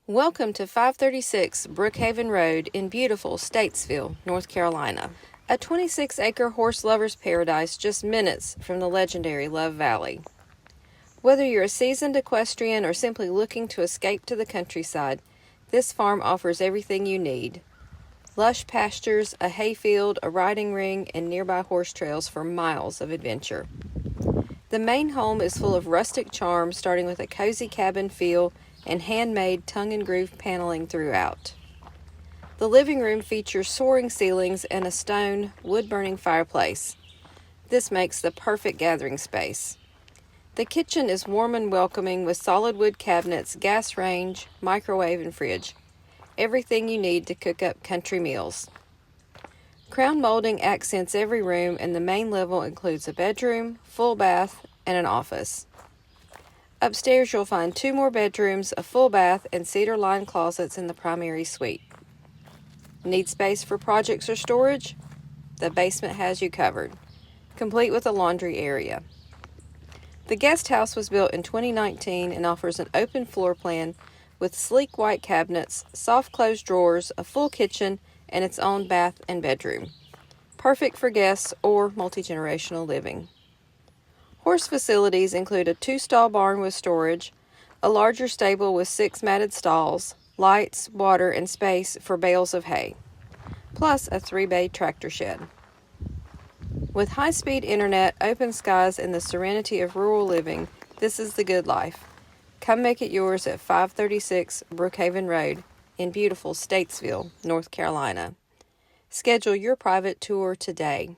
Welcome to 536 Brookhaven Road in beautiful Statesville, North Carolina. A 26-acre horse lover's paradise just minutes from the legendary Love Valley. Whether you're a seasoned equestrian or simply looking to escape to the countryside, this farm offers everything you need. Lush pastures, a hayfield, a riding ring, and nearby horse trails for miles of adventure. The main home is full of rustic charm, starting with a cozy cabin feel and handmade tongue-and-groove paneling throughout. The living room features soaring ceilings and a stone, wood-burning fireplace. This makes the perfect gathering space. The kitchen is warm and welcoming with solid wood cabinets, gas range, microwave, and fridge. Everything you need to cook up country meals. Crown molding accents every room, and the main level includes a bedroom, full bath, and an office. Upstairs, you'll find 2 more bedrooms, a full bath, and cedar-lined closets in the primary suite. Need space for projects or storage? The basement has you covered, complete with a laundry area. The guest house was built in 2019 and offers an open floor plan with sleek white cabinets, soft closed drawers, a full kitchen, and its own bath and bedroom. Perfect for guests or multi-generational living. Horse facilities include a 2-stall barn with storage, a larger stable with 6 matted stalls, lights, water, and space for bales of hay, plus a 3-bay tractor shed. With high-speed internet, open skies, and the serenity of rural living, this is the good life. Come make it yours at 536 Brookhaven Road in beautiful Statesville, North Carolina. Schedule your private tour today.